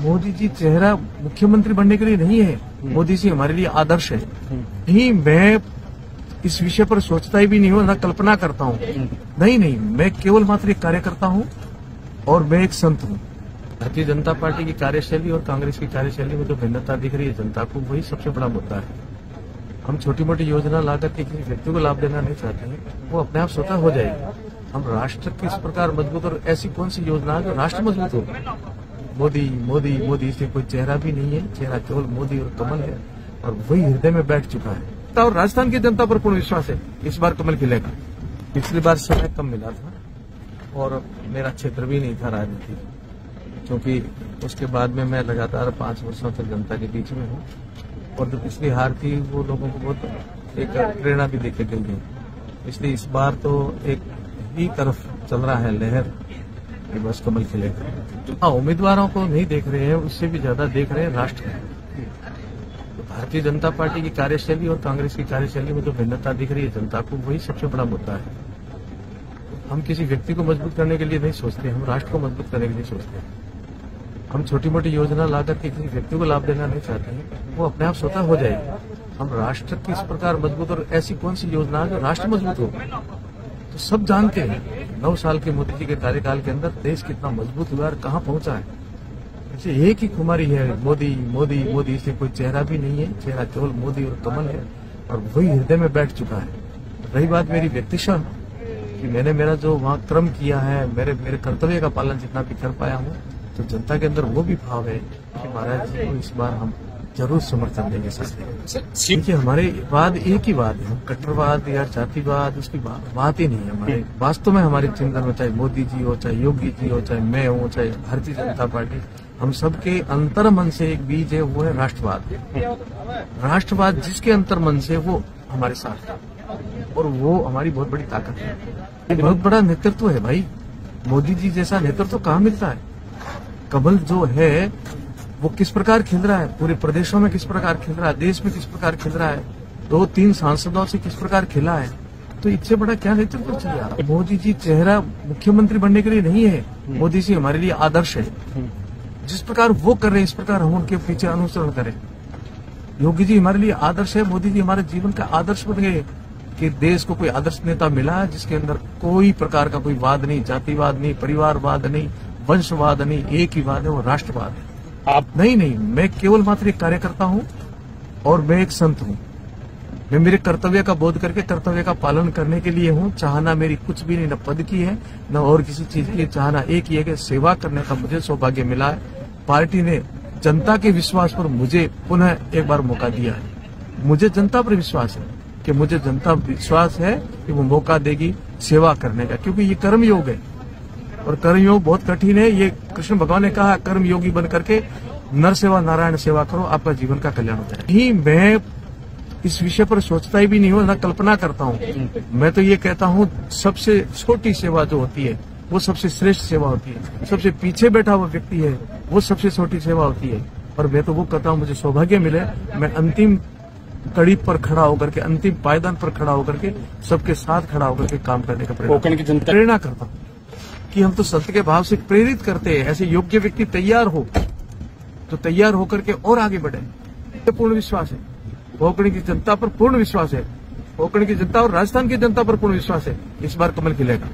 मोदी जी चेहरा मुख्यमंत्री बनने के लिए नहीं है। मोदी जी हमारे लिए आदर्श है। नहीं, मैं इस विषय पर सोचता ही भी नहीं हूँ, ना कल्पना करता हूँ। नहीं, मैं केवल मात्र एक कार्यकर्ता हूँ और मैं एक संत हूँ। भारतीय जनता पार्टी की कार्यशैली और कांग्रेस की कार्यशैली में जो भिन्नता दिख रही है जनता को, वही सबसे बड़ा मुद्दा है। हम छोटी मोटी योजना लाकर के किसी व्यक्ति को लाभ देना नहीं चाहते हैं, वो अपने आप स्वतः हो जाएगी। हम राष्ट्र किस प्रकार मजबूत, और ऐसी कौन सी योजना है जो राष्ट्र मजबूत हो। मोदी मोदी मोदी से कोई चेहरा भी नहीं है, चेहरा केवल मोदी और कमल है, और वही हृदय में बैठ चुका है। और राजस्थान की जनता पर पूर्ण विश्वास है, इस बार कमल खिलेगा। पिछली बार समय कम मिला था और मेरा क्षेत्र भी नहीं था राजनीति, क्योंकि उसके बाद में मैं लगातार 5 वर्षों तक जनता के बीच में हूँ, और जो पिछली हार थी वो लोगों को बहुत एक प्रेरणा भी देके गई है। इसलिए इस बार तो एक ही तरफ चल रहा है लहर कि बस कमल खिलेगा। हाँ, उम्मीदवारों को नहीं देख रहे हैं, उससे भी ज्यादा देख रहे हैं राष्ट्र को। तो भारतीय जनता पार्टी की कार्यशैली और कांग्रेस की कार्यशैली में जो भिन्नता दिख रही है जनता को, वही सबसे बड़ा मुद्दा है। हम किसी व्यक्ति को मजबूत करने के लिए नहीं सोचते, हम राष्ट्र को मजबूत करने के लिए सोचते हैं। हम छोटी मोटी योजना लाकर के किसी व्यक्ति को लाभ देना नहीं चाहते हैं, वो अपने आप स्वतः हो जाएगी। हम राष्ट्र किस प्रकार मजबूत, और ऐसी कौन सी योजना है जो राष्ट्र मजबूत हो। तो सब जानते हैं 9 साल के मोदी जी के कार्यकाल के अंदर देश कितना मजबूत हुआ और कहाँ पहुंचा है। ऐसे एक ही खुमारी है, मोदी मोदी मोदी से कोई चेहरा भी नहीं है, चेहरा केवल मोदी और कमल है, और वही हृदय में बैठ चुका है। रही बात मेरी व्यक्तिशः कि मैंने मेरा जो वहाँ क्रम किया है, मेरे कर्तव्य का पालन जितना भी कर पाया हूँ, तो जनता के अंदर वो भी भाव है कि महाराज जी को इस बार हम जरूर समर्थन देंगे। देखिए, हमारे वाद एक ही वाद है, हम कट्टरवाद या जातिवाद उसकी बात ही नहीं है हमारे। वास्तव में हमारे चिंतन में चाहे मोदी जी हो, चाहे योगी जी हो, चाहे मैं हूँ, चाहे भारतीय जनता पार्टी, हम सबके अंतर मन से एक बीज है, वो है राष्ट्रवाद। राष्ट्रवाद जिसके अंतर मन से, वो हमारे साथ है, और वो हमारी बहुत बड़ी ताकत है। ये बहुत बड़ा नेतृत्व है भाई। मोदी जी जैसा नेतृत्व कहाँ मिलता है। कमल जो है वो किस प्रकार खिल रहा है, पूरे प्रदेशों में किस प्रकार खिल रहा है, देश में किस प्रकार खिल रहा है, 2-3 सांसदों से किस प्रकार खिला है। तो इससे बड़ा क्या नेतृत्व चाहिए। मोदी जी चेहरा मुख्यमंत्री बनने के लिए नहीं है। मोदी जी हमारे लिए आदर्श है। जिस प्रकार वो कर रहे हैं, इस प्रकार हम उनके पीछे अनुसरण करें। योगी जी हमारे लिए आदर्श है, मोदी जी हमारे जीवन का आदर्श बन गए कि देश को कोई आदर्श नेता मिला है जिसके अंदर कोई प्रकार का कोई वाद नहीं, जातिवाद नहीं, परिवारवाद नहीं, वंशवाद नहीं, एक ही वाद है, वो राष्ट्रवाद है। आप नहीं, मैं केवल मात्र एक कार्यकर्ता हूँ और मैं एक संत हूँ। मैं मेरे कर्तव्य का बोध करके कर्तव्य का पालन करने के लिए हूँ। चाहना मेरी कुछ भी नहीं, न पद की है न और किसी चीज की। चाहना एक ही है कि सेवा करने का मुझे सौभाग्य मिला है। पार्टी ने जनता के विश्वास पर मुझे पुनः एक बार मौका दिया है। मुझे जनता पर विश्वास है कि मुझे जनता विश्वास है कि वो मौका देगी सेवा करने का, क्योंकि ये कर्म योग है और कर्म योग बहुत कठिन है। ये कृष्ण भगवान ने कहा, कर्म योगी बन करके नर सेवा नारायण सेवा करो, आपका जीवन का कल्याण हो जाए। नहीं, मैं इस विषय पर सोचता ही भी नहीं हूँ, ना कल्पना करता हूँ। मैं तो ये कहता हूँ, सबसे छोटी सेवा जो होती है वो सबसे श्रेष्ठ सेवा होती है। सबसे पीछे बैठा हुआ व्यक्ति है वो सबसे छोटी सेवा होती है। और मैं तो वो कहता हूँ, मुझे सौभाग्य मिले, मैं अंतिम कड़ी पर खड़ा होकर के, अंतिम पायदान पर खड़ा होकर के, सबके साथ खड़ा होकर के काम करने का प्रेरणा करता हूँ कि हम तो संत के भाव से प्रेरित करते हैं। ऐसे योग्य व्यक्ति तैयार हो तो तैयार होकर के और आगे बढ़े। पूर्ण विश्वास है, कोंकण की जनता पर पूर्ण विश्वास है, कोंकण की जनता और राजस्थान की जनता पर पूर्ण विश्वास है, इस बार कमल खिलेगा।